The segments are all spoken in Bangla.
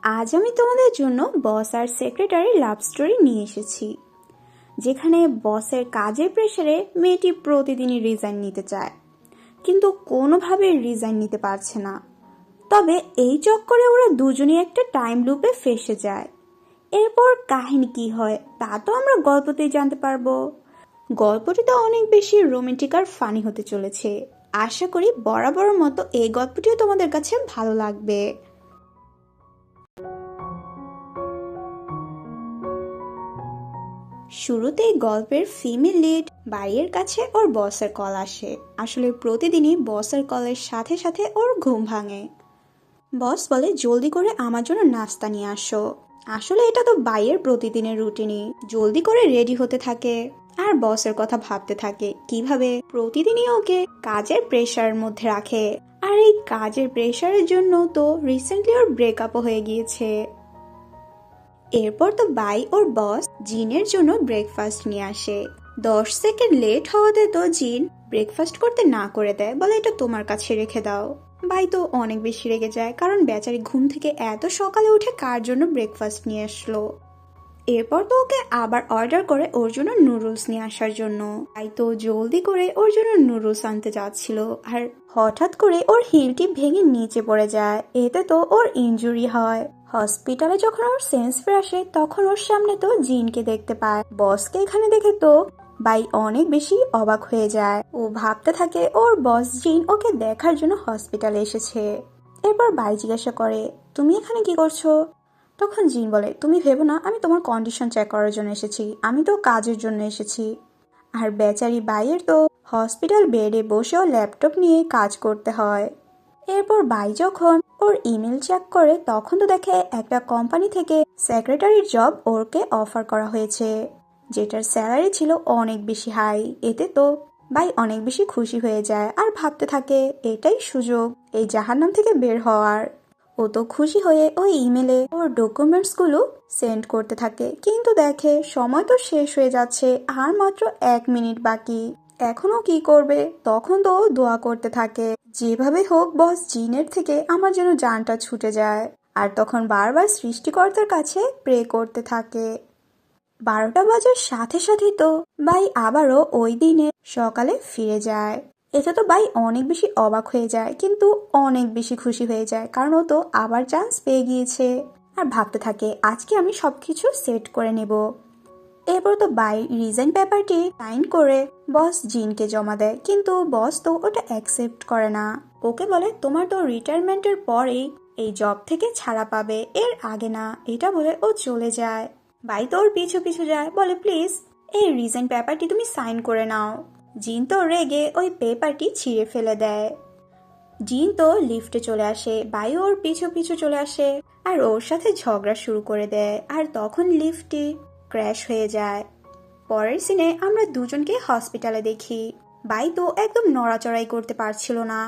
আজ আমি তোমাদের জন্য বস আর সেক্রেটারি লাভ স্টোরি নিয়ে এসেছি, যেখানে বসের কাজের প্রেসারে মেয়েটি প্রতিদিনই রিজাইন নিতে চায়, কিন্তু কোনোভাবে রিজাইন নিতে পারছে না। তবে এই চক্করে ওরা দুজনেই একটা টাইম লুপে ফেসে যায়। এরপর কাহিনী কি হয় তা তো আমরা গল্পতেই জানতে পারবো। গল্পটি তো অনেক বেশি রোমান্টিক আর ফানি হতে চলেছে। আশা করি বরাবরের মতো এই গল্পটিও তোমাদের কাছে ভালো লাগবে। শুরুতেই গল্পের ফিমেল লিড বাইয়ের কাছে ওর বসের কল আসে। আসলে প্রতিদিনই বসের কলের সাথে সাথে ওর ঘুম ভাঙে। বস বলে জলদি করে আমার জন্য নাস্তা নিয়ে আসো। আসলে এটা তো বাইয়ের প্রতিদিনের রুটিনই। জলদি করে রেডি হতে থাকে আর বসের কথা ভাবতে থাকে কিভাবে প্রতিদিনই ওকে কাজের প্রেশারের মধ্যে রাখে। আর এই কাজের প্রেশারের জন্য তো রিসেন্টলি ওর ব্রেকআপও হয়ে গিয়েছে। এরপর তো বাই ওর বস জিনের জন্য ব্রেকফাস্ট নিয়ে আসে। 10 সেকেন্ড লেট হওয়াতে তো জিন ব্রেকফাস্ট করতে না করে দেয়, বলে এটা তোমার কাছে রেখে দাও। বাই তো অনেক বেশি রেগে যায়, কারণ বেচারি ঘুম থেকে এত সকালে উঠে কার জন্য ব্রেকফাস্ট নিয়ে আসলো। এরপর তো ওকে আবার অর্ডার করে ওর জন্য নুডলস নিয়ে আসার জন্য। তাই তো জলদি করে ওর জন্য নুডলস আনতে যাচ্ছিল, আর হঠাৎ করে ওর হিলটি ভেঙে নিচে পড়ে যায়। এতে তো ওর ইনজুরি হয়। হসপিটালে যখন ওর সেন্স ফিরে আসে তখন ওর সামনে তো জিনকে দেখতে পায়। বসকে এখানে দেখে তো বাই অনেক বেশি অবাক হয়ে যায়। ও ভাবতে থাকে ওর বস জিন ওকে দেখার জন্য হসপিটালে এসেছে। এরপর বাই জিজ্ঞাসা করে, তুমি এখানে কি করছো? তখন জিন বলে, তুমি ভেবো না, আমি তোমার কন্ডিশন চেক করার জন্য এসেছি, আমি তো কাজের জন্য এসেছি। আর বেচারি বাইয়ের তো হসপিটাল বেডে বসেও ল্যাপটপ নিয়ে কাজ করতে হয়। এরপর বাই যখন ওর ইমেল চেক করে তখন তো দেখে একটা কোম্পানি থেকে সেক্রেটারির জব ওরকে অফার করা হয়েছে, যেটার স্যালারি ছিল অনেক বেশি হাই। এতে তো বাই অনেক বেশি খুশি হয়ে যায় আর ভাবতে থাকে এটাই সুযোগ এই জাহান্নাম থেকে বের হওয়ার। ও তো খুশি হয়ে ওই ইমেলে ওর ডকুমেন্টস গুলো সেন্ড করতে থাকে, কিন্তু দেখে সময় তো শেষ হয়ে যাচ্ছে, আর মাত্র 1 মিনিট বাকি। এখনো কি করবে? তখন তো ও দোয়া করতে থাকে, যেভাবে হোক বস জিনের থেকে আমার যেন জানটা ছুটে যায়। আর তখন বারবার সৃষ্টিকর্তার কাছে প্রে করতে থাকে। 12টা বাজার সাথে সাথেই তো বাই আবারও ওই দিনে সকালে ফিরে যায়। এতে তো বাই অনেক বেশি অবাক হয়ে যায়, কিন্তু অনেক বেশি খুশি হয়ে যায়, কারণ ও তো আবার চান্স পেয়ে গিয়েছে। আর ভাবতে থাকে আজকে আমি সবকিছু সেট করে নেব। এরপর তো বাই রিজাইন পেপারটি সাইন করে বস জিনকে জমা দেয়, কিন্তু বস তো ওটা অ্যাকসেপ্ট করে না। ওকে বলে তোমার তো রিটায়ারমেন্টের পরেই এই জব থেকে ছাড়া পাবে, এর আগে না। এটা বলে ও চলে যায়। বাই তো ওর পিছু পিছু যায়, বলে প্লিজ এই রিজাইন পেপারটি তুমি সাইন করে নাও। জিন তো রেগে ওই পেপারটি ছিঁড়ে ফেলে দেয়। জিন তো লিফটে চলে আসে, বাই ওর পিছু পিছু চলে আসে আর ওর সাথে ঝগড়া শুরু করে দেয়। আর তখন লিফটটি ক্র্যাশ হয়ে যায়। পরের সিনে আমরা দুজনকে হসপিটালে দেখি। বাই তো একদম নড়াচড়াই করতে পারছিল না।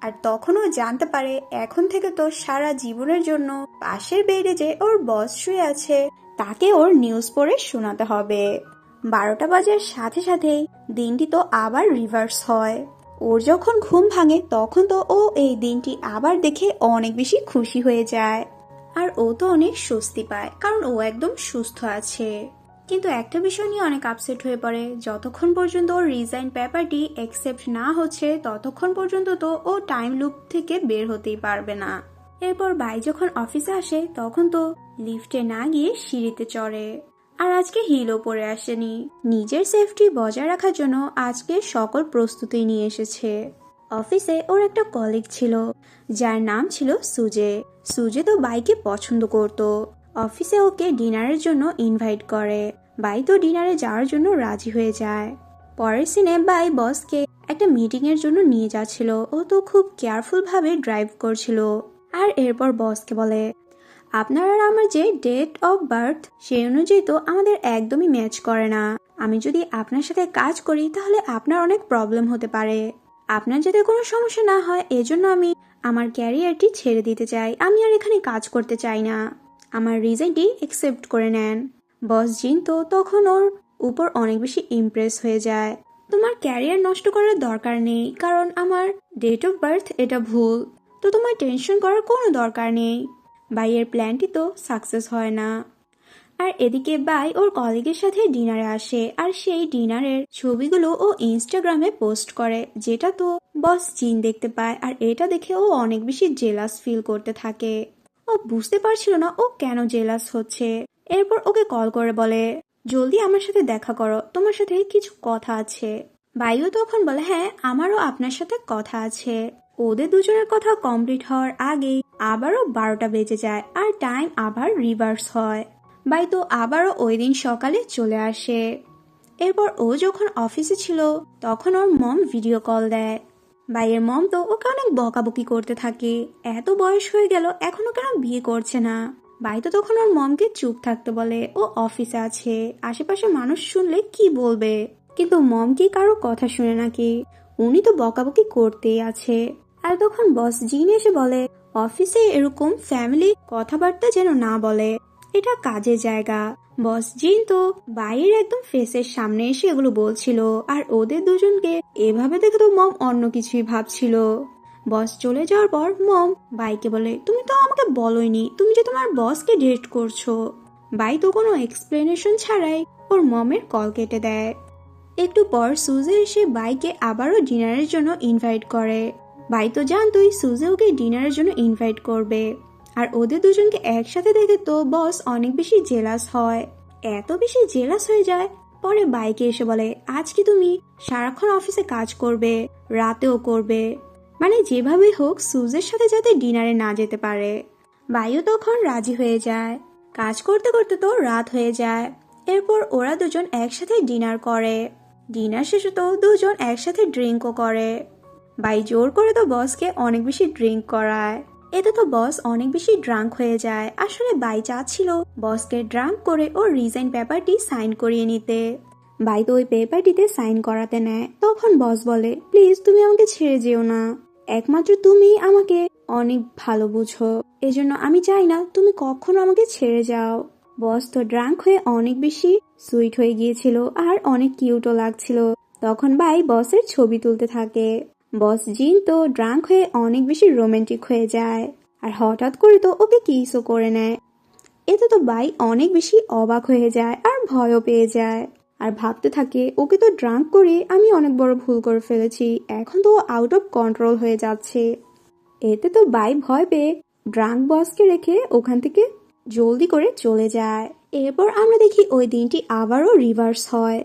আর তখনও জানতে পারে এখন থেকে তো সারা জীবনের জন্য পাশের বেডে যে ওর বস শুয়ে আছে তাকে ওর নিউজ পড়ে শোনাতে হবে। 12টা বাজার সাথে সাথেই দিনটি তো আবার রিভার্স হয়। ওর যখন ঘুম ভাঙে তখন তো ও এই দিনটি আবার দেখে অনেক বেশি খুশি হয়ে যায়। আর ও তো অনেক স্বস্তি পায়, কারণ ও একদম সুস্থ আছে। কিন্তু একটা বিষয় নিয়ে অনেক আপসেট হয়ে পড়ে, যতক্ষণ পর্যন্ত ওর রিজাইন পেপারটি অ্যাকসেপ্ট না হচ্ছে ততক্ষণ পর্যন্ত তো ও টাইম লুপ থেকে বের হতেই পারবে না। এরপর বাই যখন অফিসে আসে তখন তো লিফটে না গিয়ে সিঁড়িতে চড়ে। আর আজকে হিলও পরে আসেনি। নিজের সেফটি বজায় রাখার জন্য আজকে সকল প্রস্তুতি নিয়ে এসেছে। অফিসে ওর একটা কলিগ ছিল যার নাম ছিল সুজে। সুজে তো বাইকে পছন্দ করত। অফিসে ওকে ডিনারের জন্য ইনভাইট করে। বাই তো ডিনারে যাওয়ার জন্য রাজি হয়ে যায়। পরের সিনে বাই বসকে একটা মিটিং এর জন্য নিয়ে যাচ্ছিল। ও তো খুব কেয়ারফুল ভাবে ড্রাইভ করছিল। আর এরপর বসকে বলে, আপনার আর আমার যে ডেট অফ বার্থ সেই অনুযায়ী তো আমাদের একদমই ম্যাচ করে না। আমি যদি আপনার সাথে কাজ করি তাহলে আপনার অনেক প্রবলেম হতে পারে। আপনার যাতে কোনো সমস্যা না হয় এজন্য আমি আমার ক্যারিয়ারটি ছেড়ে দিতে চাই। আমি আর এখানে কাজ করতে চাই না। আমার রিজাইনটি অ্যাকসেপ্ট করে নেন। বস জিন তো তখন ওর উপর অনেক বেশি ইমপ্রেস হয়ে যায়। তোমার ক্যারিয়ার নষ্ট করার দরকার নেই, কারণ আমার ডেট অফ বার্থ এটা ভুল, তো তোমার টেনশন করার কোনো দরকার নেই। বাইয়ের প্ল্যানটি তো সাকসেস হয় না। আর এদিকে বাই ওর কলিগের সাথে ডিনারে আসে, আর সেই ডিনারের ছবিগুলো ও ইনস্টাগ্রামে পোস্ট করে, যেটা তো বস জিন দেখতে পায়। আর এটা দেখে ও অনেক বেশি জেলাস ফিল করতে থাকে। ও বুঝতে পারছিল না ও কেন জেলাস হচ্ছে। এরপর ওকে কল করে বলে, জলদি আমার সাথে দেখা করো, তোমার সাথে কিছু কথা আছে। বাইও তখন বলে, হ্যাঁ আমারও আপনার সাথে কথা আছে। ওদের দুজনের কথা কমপ্লিট হওয়ার আগেই আবারও 12টা বেজে যায়, আর টাইম আবার রিভার্স হয়। বাই তো আবারও ওই দিন সকালে চলে আসে। এরপর ও যখন অফিসে ছিল তখন ওর মম ভিডিও কল দেয়। বাইয়ের মম তো ওকে অনেক বকাবকি করতে থাকে, এত বয়স হয়ে গেল এখনো কেন বিয়ে করছে না। বাই তো তখন ওর মমকে চুপ থাকতে বলে, ও অফিসে আছে, আশেপাশে মানুষ শুনলে কি বলবে। কিন্তু মম কি কারো কথা শুনে নাকি, উনি তো বকাবকি করতেই আছে। আর তখন বস জিন এসে বলে, অফিসে এরকম ফ্যামিলি কথাবার্তা যেন না বলে, এটা কাজের জায়গা। বস জিন তো বাইরের একদম ফেসের সামনে এসে এগুলো বলছিল, আর ওদের দুজনকে এভাবে দেখে তো মম অন্য কিছুই ভাবছিল। বস চলে যাওয়ার পর মম বাইকে বলে, তুমি তো আমাকে বলোইনি তুমি যে তোমার বসকে ডেট করছো। বাই তো কোনো এক্সপ্লেনেশন ছাড়াই ওর মমের কল কেটে দেয়। একটু পর সুজে এসে বাইকে আবারও ডিনারের জন্য ইনভাইট করে। বাই তো জানতোই সুজে ওকে ডিনারের জন্য ইনভাইট করবে। আর ওদের দুজনকে একসাথে দেখে তো বস অনেক বেশি জেলাস হয়, এত বেশি জেলাস হয়ে যায়। পরে বাইকে এসে বলে, আজ কি তুমি সারাক্ষণ অফিসে কাজ করবে, রাতেও করবে, মানে যেভাবে হোক সুজের সাথে যাতে ডিনারে না যেতে পারে। বাইও তখন রাজি হয়ে যায়। কাজ করতে করতে তো রাত হয়ে যায়। এরপর ওরা দুজন একসাথে ডিনার করে। ডিনার শেষে তো দুজন একসাথে ড্রিঙ্কও করে। বাই জোর করে তো বসকে অনেক বেশি ড্রিঙ্ক করায়। এতে তো বস অনেক বেশি ড্রাঙ্ক হয়ে যায়। আসলে বাই চাচ্ছিল বসকে ড্রাঙ্ক করে ওর রিজাইন পেপারটি সাইন করিয়ে নিতে। বাই তো ওই পেপারটিতে সাইন করাতে নেয়। তখন বস বলে, প্লিজ তুমি আমাকে ছেড়ে যেও না, একমাত্র তুমি আমাকে অনেক ভালো বুঝো, এজন্য আমি চাই না তুমি কখনো আমাকে ছেড়ে যাও। বস তো ড্রাঙ্ক হয়ে অনেক বেশি সুইট হয়ে গিয়েছিল, আর অনেক কিউটও লাগছিল। তখন বাই বসের ছবি তুলতে থাকে। বস জিন তো ড্রাঙ্ক হয়ে অনেক বেশি রোমান্টিক হয়ে যায়, আর হঠাৎ করে তো ওকে কিসও করে নেয়। এতে তো বাই অনেক বেশি অবাক হয়ে যায় আর ভয়ও পেয়ে যায়, আর ভাবতে থাকে ওকে তো ড্রাঙ্ক করে আমি অনেক বড় ভুল করে ফেলেছি, এখন তো আউট অফ কন্ট্রোল হয়ে যাচ্ছে। এতে তো বাই ভয় পেয়ে ড্রাঙ্ক বসকে রেখে ওখান থেকে জলদি করে চলে যায়। এরপর আমরা দেখি ওই দিনটি আবারও রিভার্স হয়।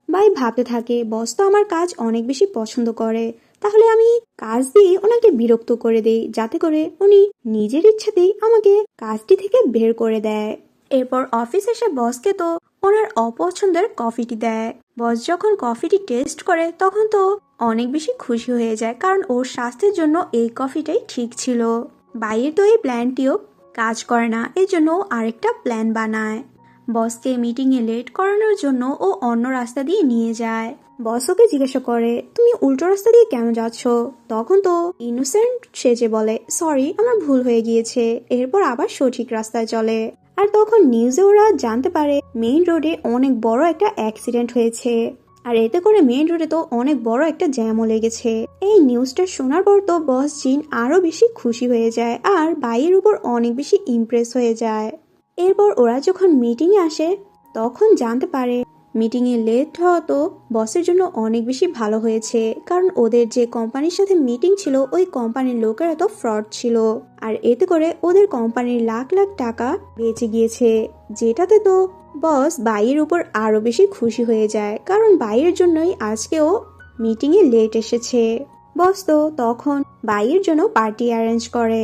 বাই ভাবতে থাকে, বস তো আমার কাজ অনেক বেশি পছন্দ করে, তাহলে আমি কাজ দিয়ে ওনাকে বিরক্ত করে দেই, যাতে করে উনি নিজের ইচ্ছাতেই আমাকে কাজটি থেকে বের করে দেয়। এরপর অফিস এসে বসকে তো ওনার অপছন্দের কফিটি দেয়। বস যখন কফিটি টেস্ট করে তখন তো অনেক বেশি খুশি হয়ে যায়, কারণ ওর স্বাস্থ্যের জন্য এই কফিটাই ঠিক ছিল। বাইরের তো এই প্ল্যানটিও কাজ করে না, এই জন্য আরেকটা প্ল্যান বানায়। বসকে মিটিংয়ে লেট করানোর জন্য ও অন্য রাস্তা দিয়ে নিয়ে যায়। বস ওকে জিজ্ঞাসা করে, তুমি উল্টো রাস্তা দিয়ে কেন যাচ্ছ? তখন তো ইনোসেন্ট সেজে বলে, সরি আমার ভুল হয়ে গিয়েছে। এরপর আবার সঠিক রাস্তায় চলে। আর তখন নিউজে ওরা জানতে পারে মেইন রোডে অনেক বড় একটা অ্যাক্সিডেন্ট হয়েছে, আর এতে করে মেইন রোডে তো অনেক বড় একটা জ্যামও লেগেছে। এই নিউজটা শোনার পর তো বস জিন আরো বেশি খুশি হয়ে যায়, আর বাইয়ের উপর অনেক বেশি ইমপ্রেস হয়ে যায়। এরপর ওরা যখন মিটিংয়ে আসে তখন জানতে পারে মিটিংয়ে লেট হওয়া তো বসের জন্য অনেক বেশি ভালো হয়েছে, কারণ ওদের যে কোম্পানির সাথে মিটিং ছিল ওই কোম্পানির লোকেরা তো ফ্রড ছিল, আর এতে করে ওদের কোম্পানির লাখ লাখ টাকা বেঁচে গিয়েছে। যেটাতে তো বস বাইয়ের উপর আরো বেশি খুশি হয়ে যায়, কারণ বাইয়ের জন্যই আজকেও মিটিংয়ে লেট এসেছে। বস তো তখন বাইয়ের জন্য পার্টি অ্যারেঞ্জ করে।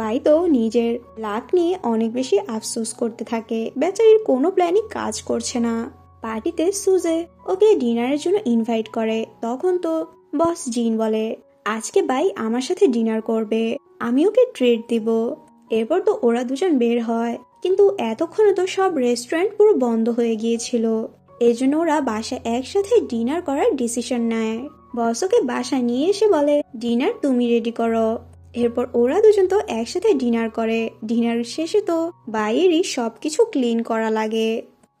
বাই তো নিজের লাক নিয়ে অনেক বেশি আফসোস করতে থাকে, বেচারির কোনো প্ল্যানই কাজ করছে না। পার্টিতে সুজে ওকে ডিনারের জন্য ইনভাইট করে। তখন তো বস জিন বলে, আজকে বাই আমার সাথে ডিনার করবে, আমি ওকে ট্রিট দিব। এরপর তো ওরা দুজন বের হয়, কিন্তু এতক্ষণে তো সব রেস্টুরেন্ট পুরো বন্ধ হয়ে গিয়েছিল। এজন্য ওরা বাসায় একসাথে ডিনার করার ডিসিশন নেয়। বস ওকে বাসায় নিয়ে এসে বলে, ডিনার তুমি রেডি করো। এরপর ওরা দুজন তো একসাথে ডিনার করে। ডিনার শেষে তো বাইরেরই সবকিছু ক্লিন করা লাগে।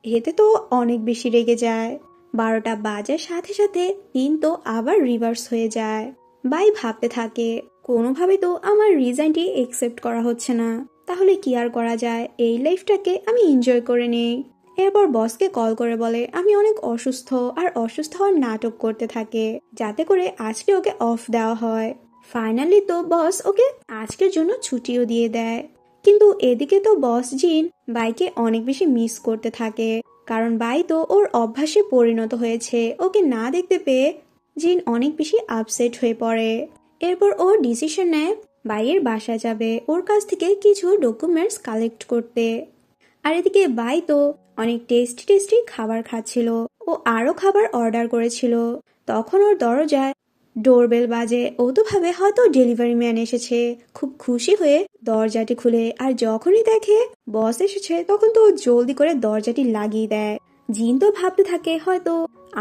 এতে তো অনেক বেশি রেগে যায়। 12টা বাজার সাথে সাথে দিন তো আবার রিভার্স হয়ে যায়। বাই ভাবতে থাকে, কোনোভাবে তো আমার রিজাইনটি একসেপ্ট করা হচ্ছে না, তাহলে কি আর করা যায়, এই লাইফটাকে আমি এনজয় করে নিই। এরপর বসকে কল করে বলে আমি অনেক অসুস্থ, আর অসুস্থ হওয়ার নাটক করতে থাকে যাতে করে আজকে ওকে অফ দেওয়া হয়। ফাইনালি তো বস ওকে আজকের জন্য ছুটিও দিয়ে দেয়। কিন্তু এদিকে তো বস জিন বাইকে অনেক বেশি মিস করতে থাকে, কারণ বাই তো ওর অভ্যাসে পরিণত হয়েছে। ওকে না দেখতে পেয়ে জিন অনেক বেশি আপসেট হয়ে পড়ে। এরপর ও ডিসিশন নেয় বাইয়ের বাসায় যাবে ওর কাছ থেকে কিছু ডকুমেন্টস কালেক্ট করতে। আর এদিকে বাই তো অনেক টেস্টি টেস্টি খাবার খাচ্ছিল, ও আরো খাবার অর্ডার করেছিল। তখন ওর দরজায় ডোরবেল বাজে। ও তো ভাবে হয়তো ডেলিভারি ম্যান এসেছে, খুব খুশি হয়ে দরজাটি খুলে। আর যখনই দেখে বস এসেছে তখন তো ও জলদি করে দরজাটি লাগিয়ে দেয়। জিন তো ভাবতে থাকে হয়তো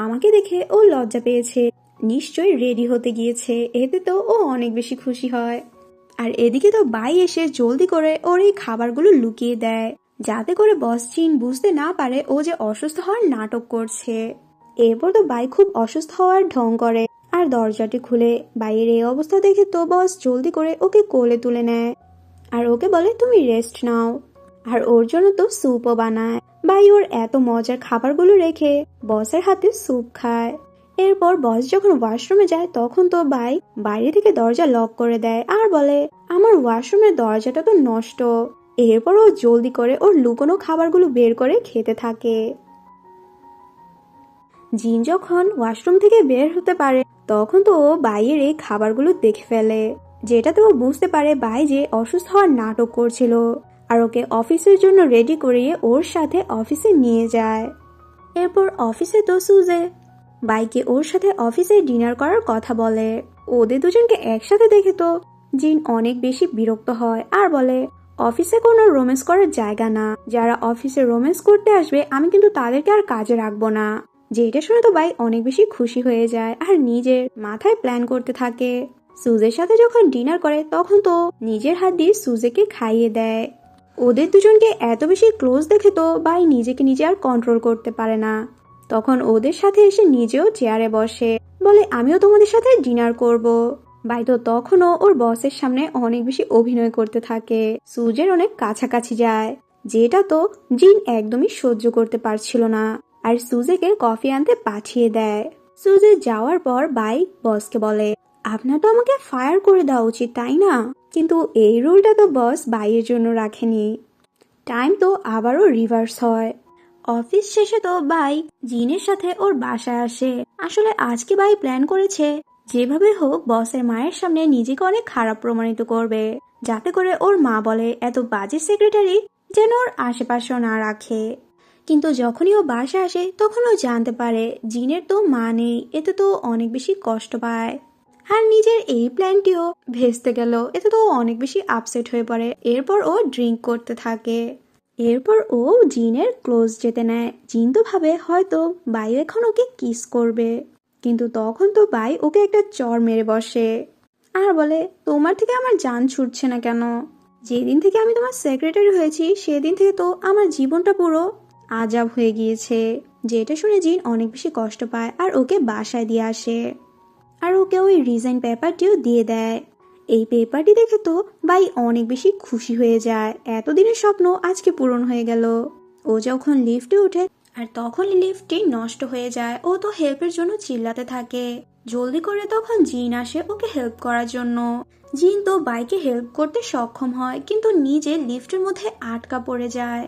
আমাকে দেখে ও লজ্জা পেয়েছে, নিশ্চয়ই রেডি হতে গিয়েছে। এতে তো ও অনেক বেশি খুশি হয়। আর এদিকে তো বাই এসে জলদি করে ওর এই খাবারগুলো লুকিয়ে দেয় যাতে করে বস জিন বুঝতে না পারে ও যে অসুস্থ হওয়ার নাটক করছে। এরপর তো বাই খুব অসুস্থ হওয়ার ঢং করে আর দরজাটি খুলে। বাইরের এই অবস্থা দেখে তো বস জলদি করে ওকে কোলে তুলে নেয় আর ওকে বলে তুমি রেস্ট নাও। আর ওর জন্য তো স্যুপও বানায়। বাই ওর এত মজার খাবারগুলো রেখে বসের হাতে স্যুপ খায়। এরপর বস যখন ওয়াশরুমে যায় তখন তো বাই বাইরে থেকে দরজা লক করে দেয় আর বলে আমার ওয়াশরুমের দরজাটা তো নষ্ট। এরপর ও জলদি করে ওর লুকোনো খাবারগুলো বের করে খেতে থাকে। জিন যখন ওয়াশরুম থেকে বের হতে পারে তখন তো ও বাইয়ের এই খাবারগুলো দেখে ফেলে, যেটাতে ও বুঝতে পারে বাই যে অসুস্থ হওয়ার নাটক করছিল। আর ওকে অফিসের জন্য রেডি করিয়ে ওর সাথে অফিসে নিয়ে যায়। এরপর অফিসে তো সুজে বাইকে ওর সাথে অফিসে ডিনার করার কথা বলে। ওদের দুজনকে একসাথে দেখে তো জিন অনেক বেশি বিরক্ত হয় আর বলে অফিসে কোনো রোম্যান্স করার জায়গা না, যারা অফিসে রোম্যান্স করতে আসবে আমি কিন্তু তাদেরকে আর কাজে রাখবো না। যেটা শুনে তো বাই অনেক বেশি খুশি হয়ে যায় আর নিজের মাথায় প্ল্যান করতে থাকে। সুজের সাথে যখন ডিনার করে তখন তো নিজের হাত দিয়ে সুজেকে খাইয়ে দেয়। ওদের দুজনকে এত বেশি ক্লোজ দেখে তো বাই নিজেকে নিজে আর কন্ট্রোল করতে পারে না। তখন ওদের সাথে এসে নিজেও চেয়ারে বসে, বলে আমিও তোমাদের সাথে ডিনার করব। বাই তো তখনও ওর বসের সামনে অনেক বেশি অভিনয় করতে থাকে, সুজের অনেক কাছাকাছি যায়, যেটা তো জিন একদমই সহ্য করতে পারছিল না। আর সুজেকে কফি আনতে পাঠিয়ে দেয়। সুজে যাওয়ার পর বাই বসকে বলে আপনার তো আমাকে ফায়ার করে দেওয়া উচিত তাই না, কিন্তু এই রুলটা তো বস বাইয়ের জন্য রাখেনি। টাইম তো আবারও রিভার্স হয়। অফিস শেষে তো বাই জিনের সাথে ওর বাসায় আসে। আসলে আজকে বাই প্ল্যান করেছে যেভাবে হোক বসের মায়ের সামনে নিজেকে অনেক খারাপ প্রমাণিত করবে, যাতে করে ওর মা বলে এত বাজে সেক্রেটারি যেন ওর আশেপাশেও না রাখে। কিন্তু যখনই ও বাসায় আসে তখন ও জানতে পারে জিনের তো মা নেই, এতে তো অনেক বেশি কষ্ট পায়। আর নিজের এই প্ল্যানটিও ভেস্তে গেল, এতে তো অনেক বেশি আপসেট হয়ে পড়ে। এরপর ও ড্রিঙ্ক করতে থাকে। এরপর ও জিনের ক্লোজ যেতে নেয়। জিন তো ভাবে হয়তো বাই এখন ওকে কিস করবে, কিন্তু তখন তো বাই ওকে একটা চর মেরে বসে আর বলে তোমার থেকে আমার জান ছুটছে না কেন? যেদিন থেকে আমি তোমার সেক্রেটারি হয়েছি সেদিন থেকে তো আমার জীবনটা পুরো আজাব হয়ে গিয়েছে। যেটা শুনে জিন অনেক বেশি কষ্ট পায় আর ওকে বাসায় দিয়ে আসে আর ওকে ওই রিজাইন পেপারটিও দিয়ে দেয়। এই পেপারটি দেখে তো বাই অনেক বেশি খুশি হয়ে যায়, এতদিনের স্বপ্ন আজকে পূরণ হয়ে গেল। ও যখন লিফটে উঠে আর তখন লিফটটি নষ্ট হয়ে যায়, ও তো হেল্পের জন্য চিল্লাতে থাকে। জলদি করে তখন জিন আসে ওকে হেল্প করার জন্য। জিন তো বাইকে হেল্প করতে সক্ষম হয় কিন্তু নিজে লিফটের মধ্যে আটকা পড়ে যায়।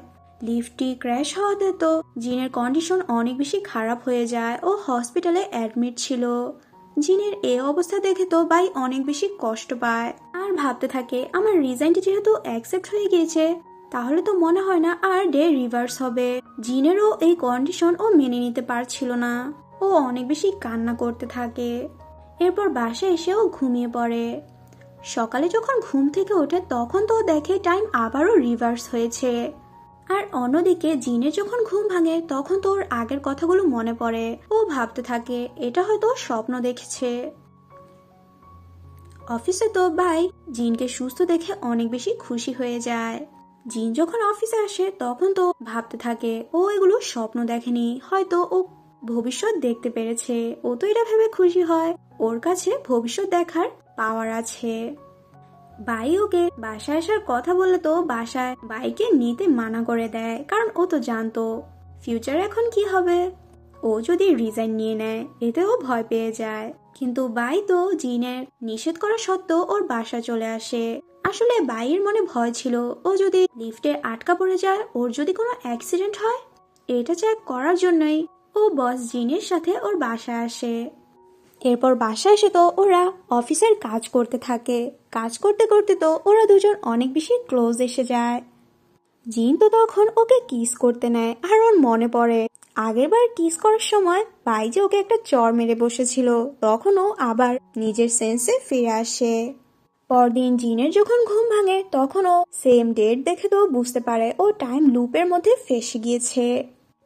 লিফটটি ক্র্যাশ হওয়াতে তো জিনের কন্ডিশন অনেক বেশি খারাপ হয়ে যায়, ও হসপিটালে অ্যাডমিট ছিল। জিনের এই অবস্থা দেখে তো বাই অনেক বেশি কষ্ট পায় আর ভাবতে থাকে আমার রিজাইনটি যেহেতু অ্যাকসেপ্ট হয়ে গিয়েছে তাহলে তো মনে হয় না আর ডে রিভার্স হবে। জিনেরও এই কন্ডিশন ও মেনে নিতে পারছিল না, ও অনেক বেশি কান্না করতে থাকে। এরপর বাসায় এসে ও ঘুমিয়ে পড়ে। সকালে যখন ঘুম থেকে ওঠে তখন তো দেখে টাইম আবারও রিভার্স হয়েছে। আর অন্যদিকে জিনের যখন ঘুম ভাঙে তখন তো ওর আগের কথাগুলো মনে পড়ে। ও ভাবতে থাকে এটা হয়তো স্বপ্ন দেখেছে। অফিসে তো বাই জিনকে সুস্থ দেখে অনেক বেশি খুশি হয়ে যায়। জিন যখন অফিসে আসে তখন তো ভাবতে থাকে ও এগুলো স্বপ্ন দেখেনি, হয়তো ও ভবিষ্যৎ দেখতে পেরেছে। ও তো এটা ভেবে খুশি হয় ওর কাছে ভবিষ্যৎ দেখার পাওয়ার আছে। ভাই ওকে বাসায় আসার কথা বললে তো বাসায় বাইকে নিতে মানা করে দেয়, কারণ ও তো জানতো ফিউচারে এখন কি হবে। ও যদি রিজাইন নিয়ে নেয় এতেও ভয় পেয়ে যায়, কিন্তু বাই তো জিনের নিষেধ করা সত্ত্বেও ওর বাসা চলে আসে। আসলে বাইয়ের মনে ভয় ছিল ও যদি লিফটে আটকা পড়ে যায়, ওর যদি কোনো অ্যাক্সিডেন্ট হয়। এটা চেক করার জন্যই ও বস জিনের সাথে ওর বাসায় আসে। এরপর বাসায় এসে তো ওরা অফিসের কাজ করতে থাকে। কাজ করতে করতে তো ওরা দুজন অনেক বেশি ক্লোজ এসে যায়। জিন তো তখন ওকে কিস করতে নেয়, আর ওর মনে পড়ে আগেরবার কিস করার সময় ভাই যে ওকে একটা চর মেরে বসেছিল, তখন ও আবার নিজের সেন্সে ফিরে আসে। পরদিন জিনের যখন ঘুম ভাঙে তখন ও সেম ডেট দেখে তো বুঝতে পারে ও টাইম লুপের মধ্যে ফেসে গিয়েছে।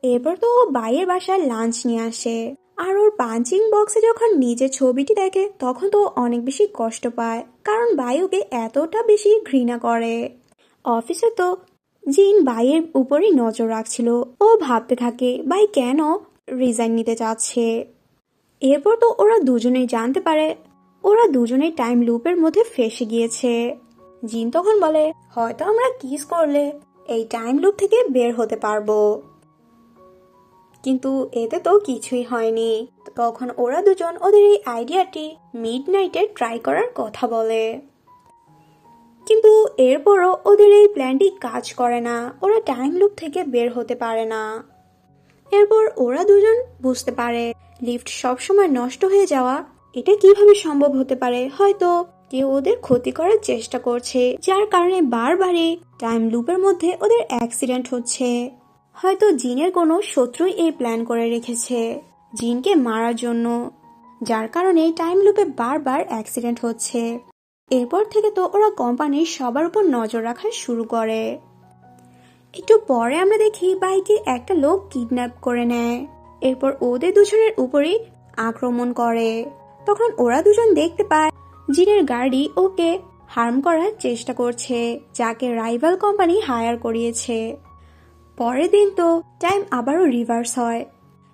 এরপর তো ও ভাইয়ের বাসায় লাঞ্চ নিয়ে আসে, আর ওর পাঞ্চিং বক্সে যখন নিজের ছবিটি দেখে তখন তো অনেক বেশি কষ্ট পায়, কারণ ভাই ওকে এতটা বেশি ঘৃণা করে। অফিসে তো জিন ভাইয়ের উপরই নজর রাখছিল। ও ভাবতে থাকে ভাই কেন রিজাইন নিতে চাচ্ছে। এরপর তো ওরা দুজনেই জানতে পারে ওরা দুজনেই টাইম লুপের মধ্যে ফেসে গিয়েছে। জিন তখন বলে হয়তো আমরা কিস করলে এই টাইম লুপ থেকে বের হতে পারবো, কিন্তু এতে তো কিছুই হয়নি। তখন ওরা দুজন ওদের এই আইডিয়াটি মিডনাইটে ট্রাই করার কথা বলে, কিন্তু এরপরও ওদের এই প্ল্যানটি কাজ করে না। ওরা টাইম লুপ থেকে বের হতে পারে না। এরপর ওরা দুজন বুঝতে পারে লিফট সবসময় নষ্ট হয়ে যাওয়া এটা কিভাবে সম্ভব হতে পারে। হয়তো কেউ ওদের ক্ষতি করার চেষ্টা করছে, যার কারণে বারবারই টাইম লুপের মধ্যে ওদের অ্যাক্সিডেন্ট হচ্ছে। হয়তো জিনের কোনো শত্রুই এই প্ল্যান করে রেখেছে জিনকে মারার জন্য, যার কারণে টাইম লুপে বারবার অ্যাক্সিডেন্ট হচ্ছে। এরপর থেকে তো ওরা কোম্পানির সবার উপর নজর রাখা শুরু করে। একটু পরে আমরা দেখি বাইকে একটা লোক কিডন্যাপ করে নেয়। এরপর ওদের দুজনের উপরই আক্রমণ করে। তখন ওরা দুজন দেখতে পায় জিনের গাড়ি ওকে হার্ম করার চেষ্টা করছে, যাকে রাইভাল কোম্পানি হায়ার করিয়েছে। পরের দিন তো টাইম আবারও রিভার্স হয়।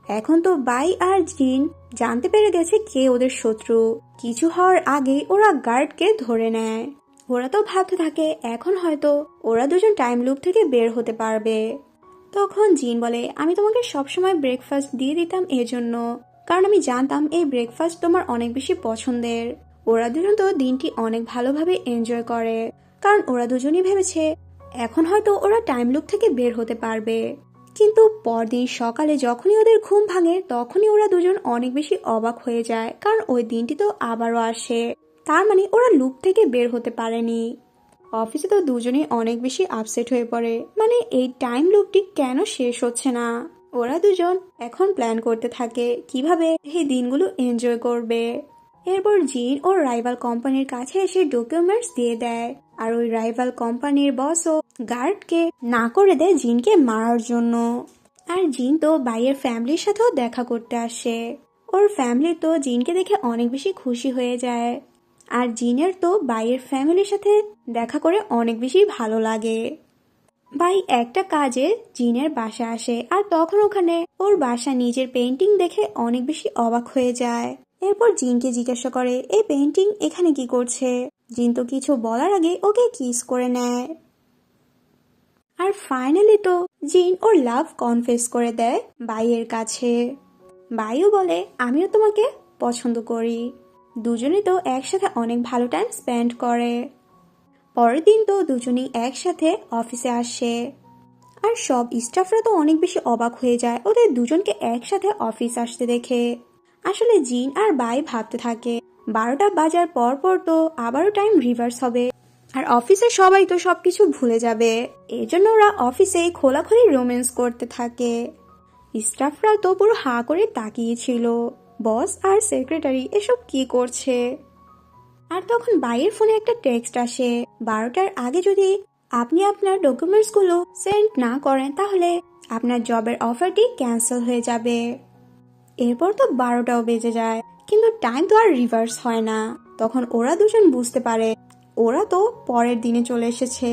এখন তো বাই আর জিন জানতে পেরে গেছে কে ওদের শত্রু। কিছু হওয়ার আগেই ওরা গার্ডকে ধরে নেয়। ওরা তো ভাবতে থাকে এখন হয়তো ওরা দুজন টাইম লুপ থেকে বের হতে পারবে। তখন জিন বলে আমি তোমাকে সবসময় ব্রেকফাস্ট দিয়ে দিতাম এজন্য, কারণ আমি জানতাম এই ব্রেকফাস্ট তোমার অনেক বেশি পছন্দের। ওরা দুজন তো দিনটি অনেক ভালোভাবে এনজয় করে, কারণ ওরা দুজনই ভেবেছে এখন হয়তো ওরা টাইম লুপ থেকে বের হতে পারবে। কিন্তু পরদিন সকালে যখনই ওদের ঘুম ভাঙে তখনই ওরা দুজন অনেক বেশি অবাক হয়ে যায়, কারণ ওই দিনটি তো আবারও আসে। তার মানে ওরা লুপ থেকে বের হতে পারেনি। অফিসে তো দুজনেই অনেক বেশি আপসেট হয়ে পড়ে, মানে এই টাইম লুপটি কেন শেষ হচ্ছে না। ওরা দুজন এখন প্ল্যান করতে থাকে কিভাবে এই দিনগুলো এনজয় করবে। এরপর জিন ওর রাইভাল কোম্পানির কাছে এসে ডকুমেন্টস দিয়ে দেয়, আর ওই রাইভাল কোম্পানির বসও গার্ডকে না করে দেয় জিনকে মারার জন্য। আর জিন তো ভাইয়ের ফ্যামিলির সাথেও দেখা করতে আসে। ওর ফ্যামিলি তো জিনকে দেখে অনেক বেশি খুশি হয়ে যায়, আর জিনের তো ভাইয়ের ফ্যামিলির সাথে দেখা করে অনেক বেশি ভালো লাগে। ভাই একটা কাজে জিনের বাসা আসে, আর তখন ওখানে ওর বাসা নিজের পেন্টিং দেখে অনেক বেশি অবাক হয়ে যায়। এরপর জিনকে জিজ্ঞাসা করে এই পেন্টিং এখানে কি করছে। জিন তো কিছু বলার আগে ওকে কিস করে নেয়। আর ফাইনালি তো জিন ওর লাভ কনফেস করে দেয় ভাইয়ের কাছে। ভাইও বলে আমিও তোমাকে পছন্দ করি। দুজনে তো একসাথে অনেক ভালো টাইম স্পেন্ড করে। পরের দিন তো দুজনেই একসাথে অফিসে আসে, আর সব স্টাফরা তো অনেক বেশি অবাক হয়ে যায় ওদের দুজনকে একসাথে অফিস আসতে দেখে। আসলে জিন আর বাই ভাবতে থাকে 12টা বাজার পর পর তো আবারও টাইম রিভার্স হবে, আর অফিসে সবাই তো সবকিছু ভুলে যাবে। এই জন্য ওরা অফিসে খোলাখুলি রোম্যান্স করতে থাকে। স্টাফরা তো পুরো হা করে তাকিয়েছিল, বস আর সেক্রেটারি এসব কি করছে। আর তখন বাইরের ফোনে একটা টেক্সট আসে 12টার আগে যদি আপনি আপনার ডকুমেন্টসগুলো সেন্ড না করেন তাহলে আপনার জবের অফারটি ক্যান্সেল হয়ে যাবে। এরপর তো 12টাও বেজে যায়, কিন্তু টাইম তো আর রিভার্স হয় না। তখন ওরা দুজন বুঝতে পারে ওরা তো পরের দিনে চলে এসেছে।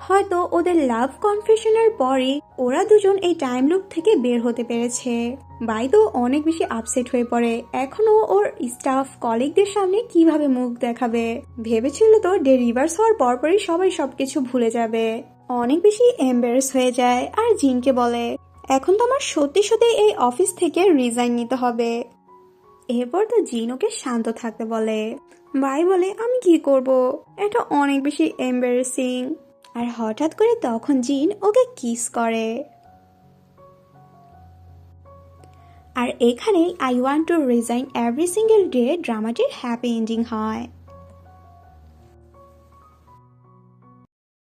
হয়তো ওদের লাভ কনফেশনের পরে ওরা দুজন এই টাইম লুপ থেকে বের হতে পেরেছে। বাই তো অনেক বেশি আপসেট হয়ে পড়ে, এখনো ওর স্টাফ কলিগদের সামনে কিভাবে মুখ দেখাবে। ভেবেছিল তো ডে রিভার্স হওয়ার পরপরই সবাই সবকিছু ভুলে যাবে। অনেক বেশি এম্বারেস হয়ে যায় আর জিনকে বলে, এখন তো আমার সত্যি সত্যি এই অফিস থেকে রিজাইন নিতে হবে। এরপর তো জিন ওকে শান্ত থাকতে বলে। ভাই বলে, আমি কি করব, এটা অনেক বেশি এম্বারেসিং। আর হঠাৎ করে তখন জিন ওকে কিস করে। আর এখানেই I want to resign every single day ড্রামাটির হ্যাপি এন্ডিং হয়।